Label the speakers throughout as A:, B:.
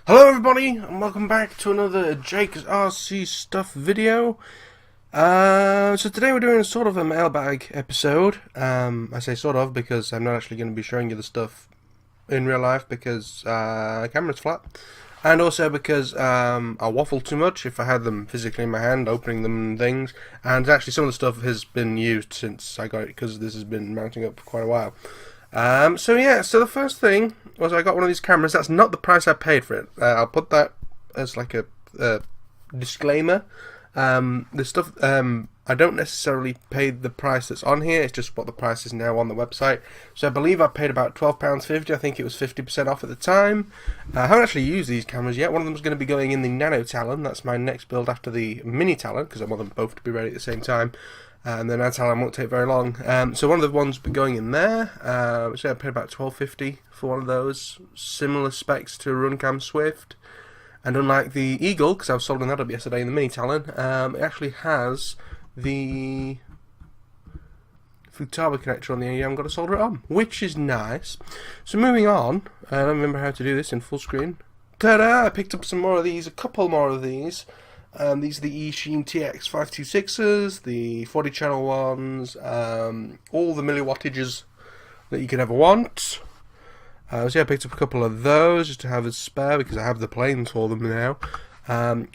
A: Hello everybody, and welcome back to another Jake's RC Stuff video. So today we're doing sort of a mailbag episode. I say sort of because I'm not actually going to be showing you the stuff in real life because the camera's flat. And also because I waffle too much if I had them physically in my hand, opening them and things. And actually some of the stuff has been used since I got it because this has been mounting up for quite a while. So the first thing was I got one of these cameras. That's not the price I paid for it. I'll put that as like a disclaimer. The stuff, I don't necessarily pay the price that's on here, it's just what the price is now on the website. So I believe I paid about £12.50, I think it was 50% off at the time. I haven't actually used these cameras yet. One of them is going to be going in the Nano Talon, that's my next build after the Mini Talon, because I want them both to be ready at the same time. And the Nano Talon won't take very long. So one of the ones will be going in there. So I paid about £12.50 for one of those. Similar specs to Runcam Swift. And unlike the Eagle, because I was soldering that up yesterday in the Mini Talon, it actually has the Futaba connector on the end. You haven't got to solder it on, which is nice. So moving on, I don't remember how to do this in full screen. Ta-da! I picked up some more of these, a couple more of these. These are the Eachine TX 526s, the 40 channel ones, all the milliwattages that you could ever want. So yeah, I picked up a couple of those just to have as spare because I have the planes for them now.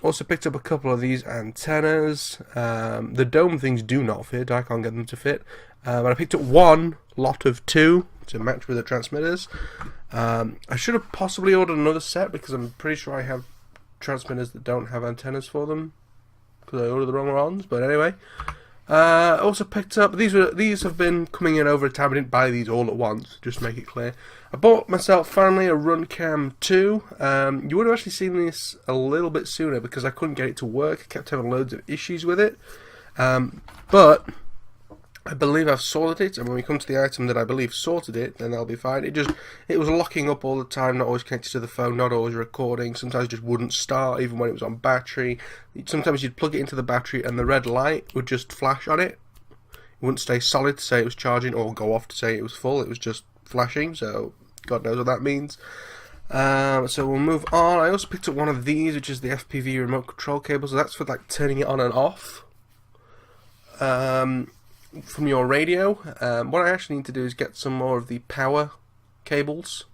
A: Also picked up a couple of these antennas. The dome things do not fit, I can't get them to fit. But I picked up one lot of two to match with the transmitters. I should have possibly ordered another set because I'm pretty sure I have transmitters that don't have antennas for them because I ordered the wrong ones. But anyway, also picked up these have been coming in over time. I didn't buy these all at once, just to make it clear. I bought myself finally a Runcam 2. You would have actually seen this a little bit sooner because I couldn't get it to work. I kept having loads of issues with it, but I believe I've sorted it, and when we come to the item that I believe sorted it, then I'll be fine. It was locking up all the time, not always connected to the phone, not always recording. Sometimes it just wouldn't start, even when it was on battery. Sometimes you'd plug it into the battery and the red light would just flash on it. It wouldn't stay solid to say it was charging or go off to say it was full. It was just flashing, so God knows what that means. So we'll move on. I also picked up one of these, which is the FPV remote control cable, so that's for like turning it on and off. From your radio. What I actually need to do is get some more of the power cables,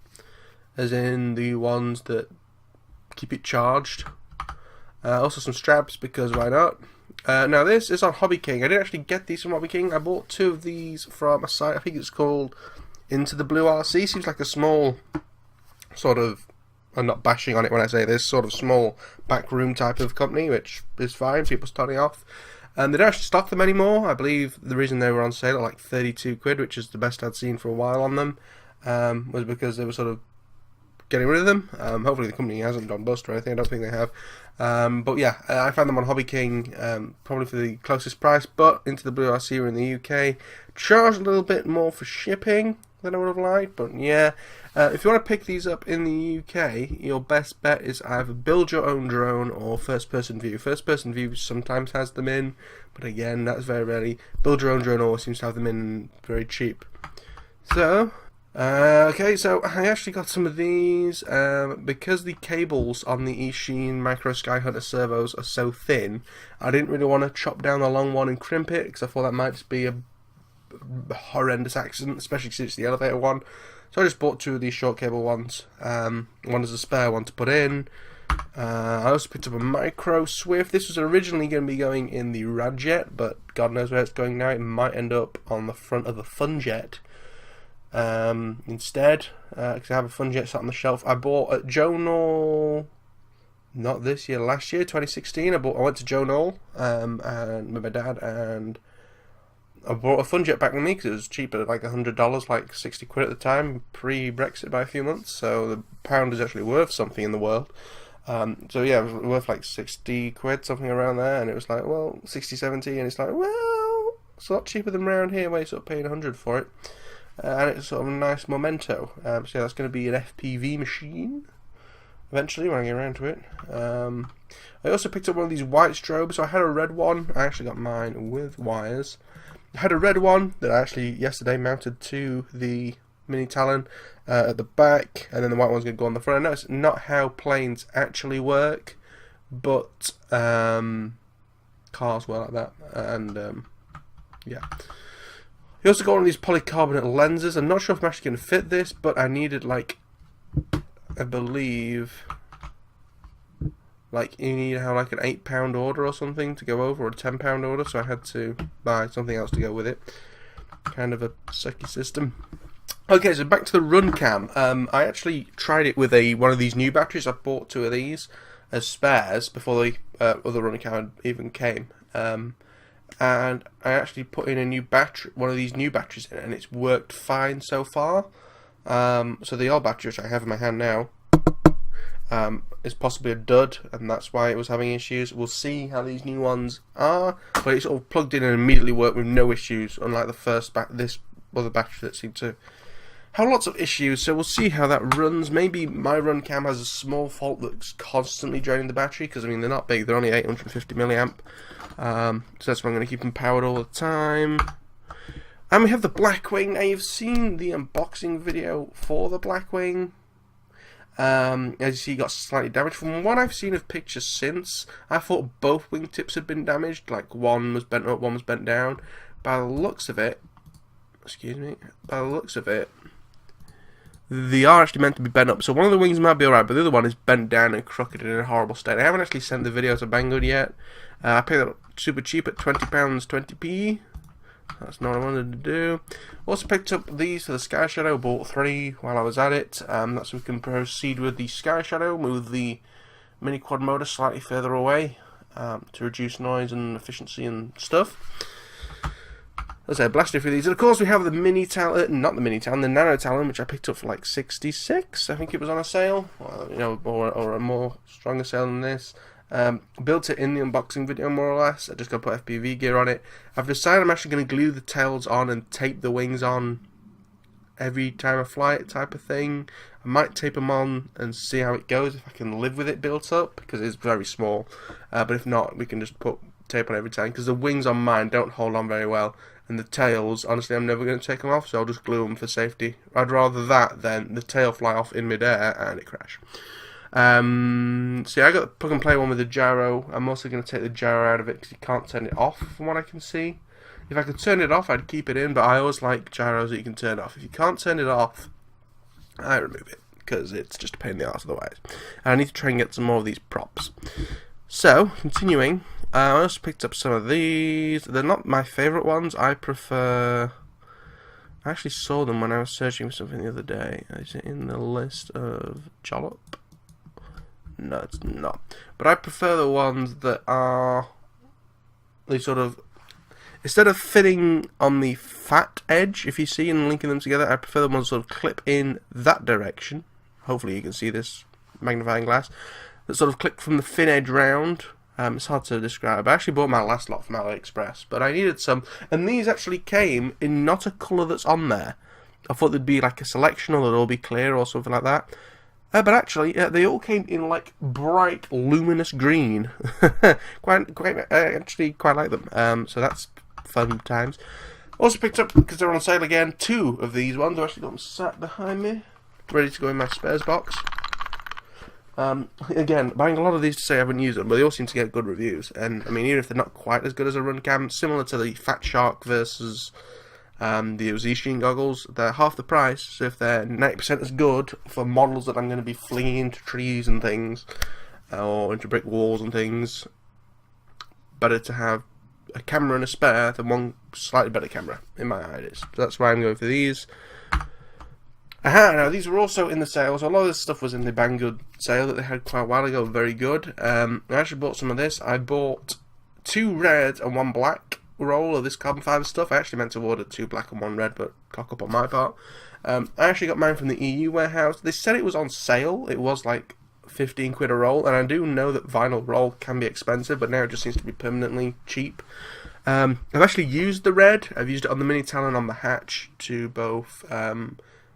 A: as in the ones that keep it charged. Also some straps, because why not? Now this is on Hobby King. I didn't actually get these from Hobby King. I bought two of these from a site, I think it's called Into the Blue RC. Seems like a small sort of, I'm not bashing on it when I say this, sort of small backroom type of company, which is fine, people starting off. They don't actually stock them anymore. I believe the reason they were on sale at like 32 quid, which is the best I'd seen for a while on them, was because they were sort of getting rid of them. Hopefully the company hasn't gone bust or anything, I don't think they have. But yeah, I found them on Hobby King, probably for the closest price, but Into the Blue RC were in the UK. Charged a little bit more for shipping than I would have liked, but yeah. If you want to pick these up in the UK, your best bet is either build your own drone or first person view. First person view sometimes has them in, but again, that's very rarely. Build your own drone always seems to have them in very cheap. So, okay, so I actually got some of these, because the cables on the Eachine Micro Skyhunter servos are so thin, I didn't really want to chop down the long one and crimp it, because I thought that might just be a horrendous accident, especially since it's the elevator one. So I just bought two of these short cable ones, one as a spare one to put in. I also picked up a Micro Swift. This was originally going to be going in the Radjet, but God knows where it's going now. It might end up on the front of the Funjet instead, because I have a Funjet sat on the shelf. I bought at Joe Knoll, not this year, last year, 2016. I went to Joe Knoll and with my dad, and I brought a Funjet back with me because it was cheaper, like $100, like 60 quid at the time, pre-Brexit by a few months, so the pound is actually worth something in the world. So yeah, it was worth like 60 quid, something around there, and it was like, well, 60, 70, and it's like, well, it's a lot cheaper than around here where you're sort of paying 100 for it. And it's sort of a nice memento. So yeah, that's going to be an FPV machine eventually when I get around to it. I also picked up one of these white strobes. So I had a red one. I actually got mine with wires. I had a red one that I actually yesterday mounted to the Mini Talon, at the back, and then the white one's going to go on the front. I know it's not how planes actually work, but cars were like that, and yeah. You also got one of these polycarbonate lenses. I'm not sure if I'm actually going to fit this, but I needed, like, I believe, like, you need to have like an £8 order or something to go over, or a £10 order, so I had to buy something else to go with it. Kind of a sucky system. Okay, so back to the Runcam. I actually tried it with one of these new batteries. I bought 2 of these as spares before the other Runcam even came. And I actually put in a new battery, one of these new batteries in it, and it's worked fine so far. So the old battery, which I have in my hand now, is possibly a dud, and that's why it was having issues. We'll see how these new ones are, but it sort of plugged in and immediately worked with no issues, unlike the first this other battery that seemed to have lots of issues. So we'll see how that runs. Maybe my Runcam has a small fault that's constantly draining the battery, because I mean they're not big, they're only 850 milliamp. So that's why I'm going to keep them powered all the time. And we have the Blackwing. Now you've seen the unboxing video for the Blackwing. As you see, it got slightly damaged. From what I've seen of pictures since, I thought both wingtips had been damaged. Like one was bent up, one was bent down. By the looks of it, by the looks of it, they are actually meant to be bent up. So one of the wings might be alright, but the other one is bent down and crooked and in a horrible state. I haven't actually sent the video to Banggood yet. I paid it super cheap at £20, 20p. That's not what I wanted to do. Also picked up these for the Sky Shadow. Bought 3 while I was at it. That's so we can proceed with the Sky Shadow. Move the mini quad motor slightly further away to reduce noise and efficiency and stuff. As I blasted through these, and of course we have the mini Talon, not the mini Talon, the Nano Talon, which I picked up for like 66. I think it was on a sale, well, you know, or a more stronger sale than this. Built it in the unboxing video more or less. I just got to put FPV gear on it. I've decided I'm actually going to glue the tails on and tape the wings on every time I fly it, type of thing. I might tape them on and see how it goes, if I can live with it built up, because it's very small. But if not, we can just put tape on every time, because the wings on mine don't hold on very well, and the tails, honestly, I'm never going to take them off, so I'll just glue them for safety. I'd rather that than the tail fly off in midair and it crash. So yeah, I got the plug and play one with the gyro. I'm also going to take the gyro out of it because you can't turn it off from what I can see. If I could turn it off, I'd keep it in, but I always like gyros that you can turn off. If you can't turn it off, I remove it because it's just a pain in the arse otherwise. And I need to try and get some more of these props. So, continuing, I also picked up some of these. They're not my favourite ones. I prefer... I actually saw them when I was searching for something the other day. Is it in the list of Jollop? No, it's not. But I prefer the ones that are... They sort of... Instead of fitting on the fat edge, if you see, and linking them together, I prefer the ones that sort of clip in that direction. Hopefully you can see this magnifying glass. That sort of clip from the thin edge round. It's hard to describe. I actually bought my last lot from AliExpress, but I needed some. And these actually came in not a colour that's on there. I thought there'd be like a selection, or they'd all be clear or something like that. But actually, they all came in like bright, luminous green. I actually quite like them. So that's fun times. Also picked up, because they're on sale again, 2 of these ones. I've actually got them sat behind me, ready to go in my spares box. Again, buying a lot of these to say I haven't used them, but they all seem to get good reviews. And I mean, even if they're not quite as good as a Runcam, similar to the Fat Shark versus the Eachine goggles, they're half the price. So if they're 90% as good for models that I'm going to be flinging into trees and things, or into brick walls and things, better to have a camera and a spare than one slightly better camera, in my eyes. So that's why I'm going for these. Now these were also in the sale, so a lot of this stuff was in the Banggood sale that they had quite a while ago, very good. I actually bought some of this. I bought 2 red and 1 black roll of this carbon fibre stuff. I actually meant to order 2 black and 1 red, but cock up on my part. I actually got mine from the EU warehouse. They said it was on sale. It was like 15 quid a roll, and I do know that vinyl roll can be expensive, but now it just seems to be permanently cheap. I've actually used the red. I've used it on the mini Talon on the hatch to both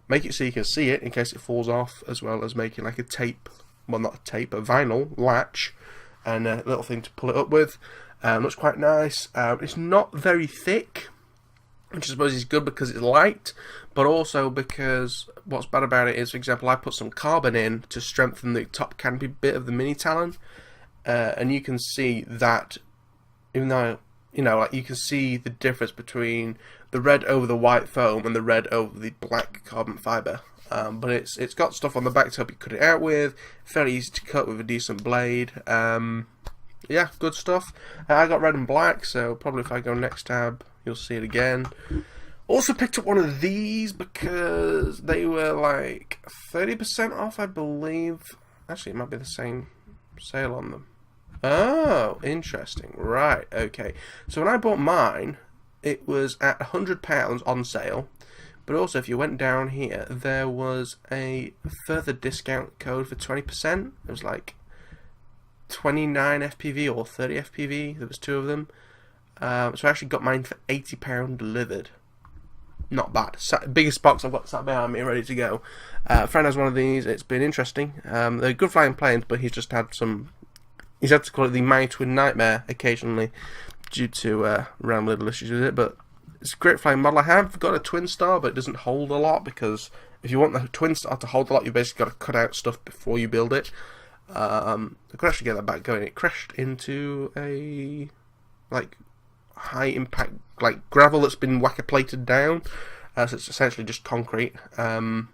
A: make it so you can see it in case it falls off, as well as making like a tape, well not a tape, a vinyl latch and a little thing to pull it up with. Looks quite nice. It's not very thick, which I suppose is good because it's light, but also because what's bad about it is, for example, I put some carbon in to strengthen the top canopy bit of the mini Talon, and you can see that, even though, you know, like, you can see the difference between the red over the white foam and the red over the black carbon fibre. But it's got stuff on the back to help you cut it out with, fairly easy to cut with a decent blade. Yeah, good stuff. I got red and black, so probably if I go next tab, you'll see it again. Also picked up one of these because they were like 30% off, I believe. Actually, it might be the same sale on them. Oh, interesting. Right, okay. So when I bought mine, it was at £100 on sale. But also, if you went down here, there was a further discount code for 20%. It was like 29 FPV or 30 FPV. There was two of them. So I actually got mine for £80 delivered. Not bad. Biggest box I've got sat behind me, ready to go. A friend has one of these. It's been interesting. They're good flying planes, but he's just had some. He's had to call it the MyTwin Nightmare occasionally due to random little issues with it. But it's a great flying model. I have got a twin star, but it doesn't hold a lot because if you want the twin star to hold a lot, you've basically got to cut out stuff before you build it. I could actually get that back going. It crashed into a like high impact like gravel that's been whacker plated down, so it's essentially just concrete. And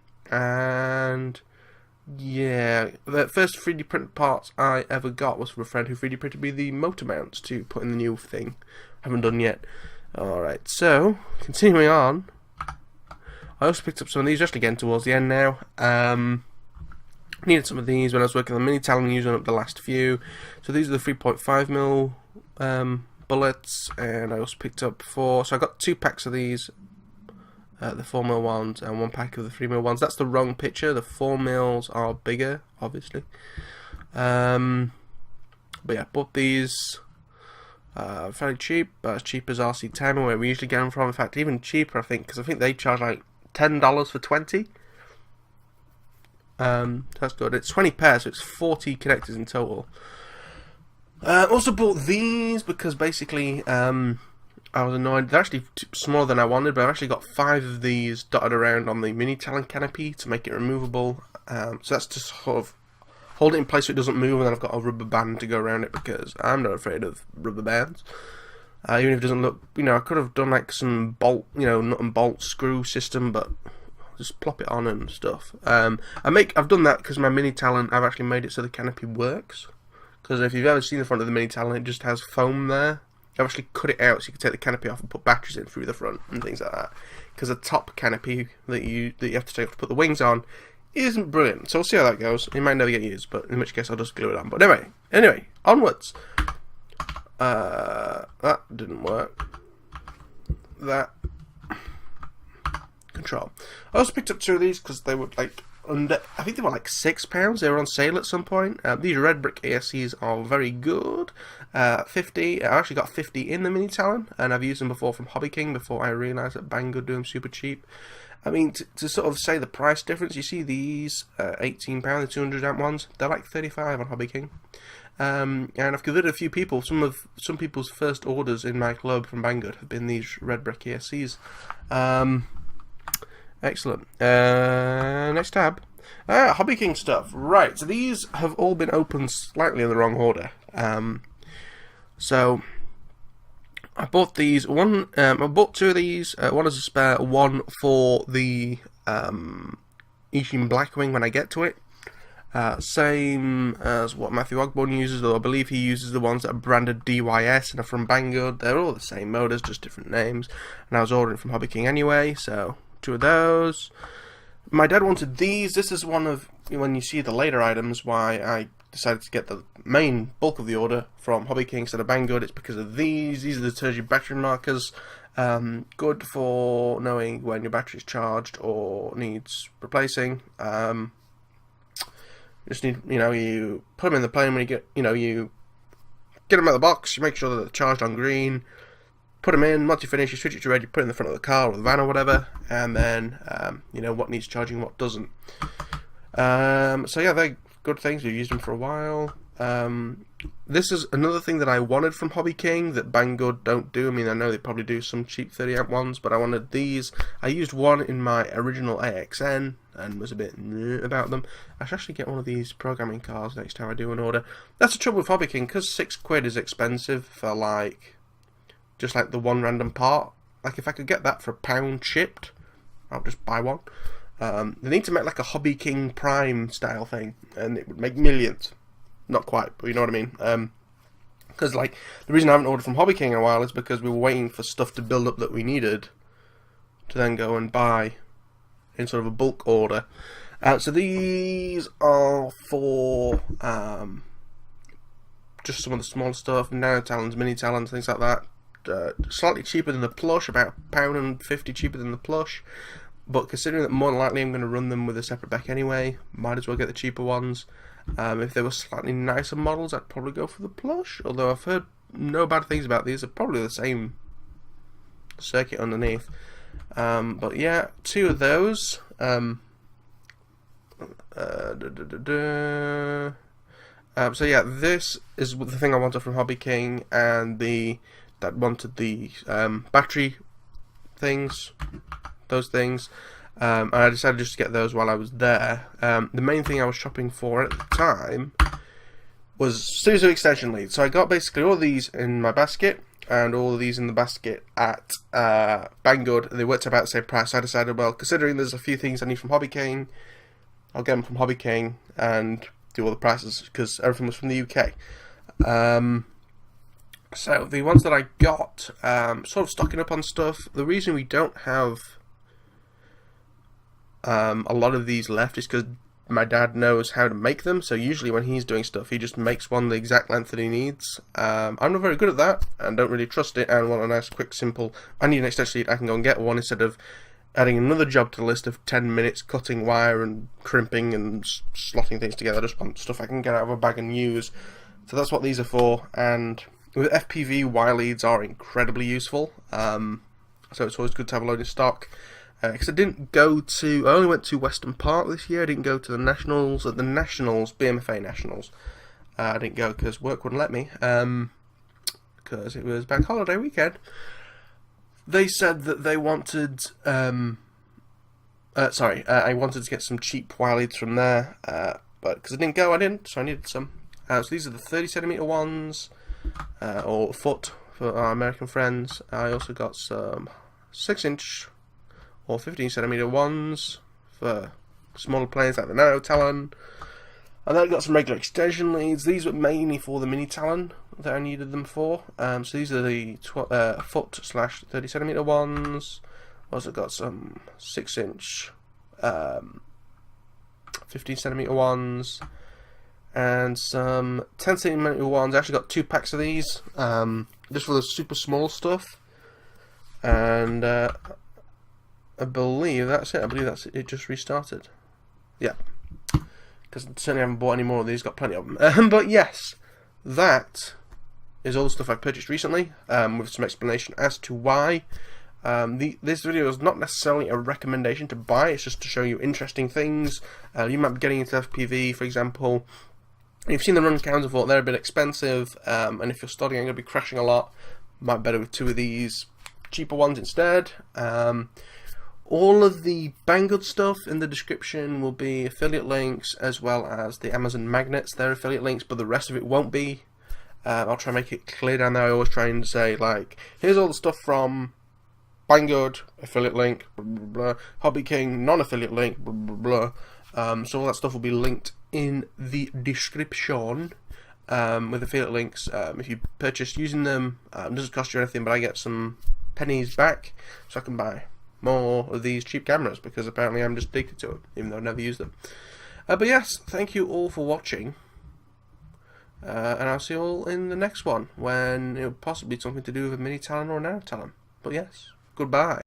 A: yeah, the first 3D print parts I ever got was from a friend who 3D printed me the motor mounts to put in the new thing. Haven't done yet. Alright, so continuing on, I also picked up some of these just again towards the end now. Needed some of these when I was working on the mini Talon, using up the last few. So these are the 3.5mm bullets, and I also picked up so I got 2 packs of these, the 4mm ones, and 1 pack of the 3mm ones. That's the wrong picture. The 4mm are bigger, obviously. But yeah, bought these fairly cheap, as cheap as RC10, where we usually get them from. In fact, even cheaper, I think, because I think they charge like $10 for 20. That's good. It's 20 pairs, so it's 40 connectors in total. Also bought these because basically I was annoyed. They're actually smaller than I wanted, but I've actually got 5 of these dotted around on the mini Talon canopy to make it removable. So that's just sort of hold it in place so it doesn't move, and then I've got a rubber band to go around it because I'm not afraid of rubber bands. Even if it doesn't look, you know, I could have done like some bolt, you know, nut and bolt screw system, but just plop it on and stuff. I've done that because my mini Talon, I've actually made it so the canopy works. Because if you've ever seen the front of the mini Talon, it just has foam there. I've actually cut it out so you can take the canopy off and put batteries in through the front and things like that. Because the top canopy that you have to take off to put the wings on isn't brilliant. So we'll see how that goes. It might never get used, but in which case I'll just glue it on. But anyway, onwards. That didn't work. That control. I also picked up 2 of these because they were like under, I think they were like £6. They were on sale at some point. These Redbrick ESCs are very good. 50. I actually got 50 in the mini Talon, and I've used them before from Hobby King before I realised that Banggood do them super cheap. I mean, to sort of say the price difference, you see these £18, the 200 amp ones, they're like 35 on Hobby King. And I've converted a few people. Some people's first orders in my club from Banggood have been these Redbrick ESCs. Excellent. Next tab. Hobby King stuff. Right, so these have all been opened slightly in the wrong order. So I bought these. I bought 2 of these. One as a spare, one for the Eachine Blackwing when I get to it. Same as what Matthew Ogborn uses, though I believe he uses the ones that are branded DYS and are from Banggood. They're all the same motors, just different names. And I was ordering from Hobby King anyway, so 2 of those. My dad wanted these. This is one of, when you see the later items, why I decided to get the main bulk of the order from Hobby King instead of Banggood. It's because of these. These are the tertiary battery markers. Good for knowing when your battery is charged or needs replacing. Just need, you put them in the plane when you get, you get them out of the box. You make sure that they're charged on green. Put them in. Once you finish, you switch it to red. You put it in the front of the car or the van or whatever, and then what needs charging, what doesn't. So yeah, they're good things. We've used them for a while. This is another thing that I wanted from Hobby King that Banggood don't do. I mean, I know they probably do some cheap 30 amp ones, but I wanted these. I used one in my original AXN and was a bit about them. I should actually get one of these programming cards next time I do an order. That's the trouble with Hobby King, because £6 is expensive for like just like the one random part. Like if I could get that for £1 shipped, I'll just buy one. They need to make like a Hobby King Prime style thing, and it would make millions. Not quite, but you know what I mean. Because like the reason I haven't ordered from Hobby King in a while is because we were waiting for stuff to build up that we needed to then go and buy in sort of a bulk order. So these are for just some of the small stuff, Nano Talons, Mini Talons, things like that. Slightly cheaper than the plush, about £1.50 cheaper than the plush. But considering that more than likely I'm going to run them with a separate back anyway, might as well get the cheaper ones. If they were slightly nicer models, I'd probably go for the plush. Although I've heard no bad things about these. They're probably the same circuit underneath. But yeah, 2 of those. So yeah, this is the thing I wanted from Hobby King, and that wanted the battery things, those things. And I decided just to get those while I was there. The main thing I was shopping for at the time was a series of extension leads. So I got basically all of these in my basket and all of these in the basket at Banggood. They worked about the same price. So I decided, well, considering there's a few things I need from Hobby King, I'll get them from Hobby King and do all the prices because everything was from the UK. So the ones that I got, sort of stocking up on stuff. The reason we don't have a lot of these left is because my dad knows how to make them, so usually when he's doing stuff he just makes one the exact length that he needs. I'm not very good at that and don't really trust it, and want a nice quick simple, I need an extension lead, I can go and get one instead of adding another job to the list of 10 minutes cutting wire and crimping and slotting things together. I just want stuff I can get out of a bag and use. So that's what these are for, and with FPV, wire leads are incredibly useful, so it's always good to have a load in stock. Because I only went to Western Park this year. I didn't go to the Nationals. At the Nationals, BMFA Nationals, I didn't go because work wouldn't let me, because it was bank holiday weekend. They said that they wanted, I wanted to get some cheap wire leads from there, but because I didn't go, I didn't, so I needed some. So these are the 30cm ones, or foot for our American friends. I also got some 6-inch or 15cm ones for smaller planes like the Nano Talon. And then I got some regular extension leads. These were mainly for the Mini Talon that I needed them for. So these are the foot/30cm ones. Also got some 6-inch 15cm ones and some 10cm ones. I actually got 2 packs of these, just for the super small stuff. And I believe that's it. I believe that's it. It just restarted. Yeah. Because I certainly haven't bought any more of these. Got plenty of them. But yes, that is all the stuff I've purchased recently, with some explanation as to why. This video is not necessarily a recommendation to buy. It's just to show you interesting things. You might be getting into FPV, for example. You've seen the Runcams and thought they're a bit expensive, and if you're starting, I'm going to be crashing a lot. Might be better with 2 of these cheaper ones instead. All of the Banggood stuff in the description will be affiliate links, as well as the Amazon magnets, they're affiliate links, but the rest of it won't be. I'll try and make it clear down there. I always try and say, like, here's all the stuff from Banggood, affiliate link, blah, blah, blah. Hobby King, non-affiliate link, blah, blah, blah. So all that stuff will be linked in the description, with affiliate links. If you purchase using them, it doesn't cost you anything, but I get some pennies back, so I can buy more of these cheap cameras, because apparently I'm just addicted to them, even though I've never used them. But yes, thank you all for watching, and I'll see you all in the next one, when it'll possibly be something to do with a Mini Talon or a Nano Talon. But yes, goodbye.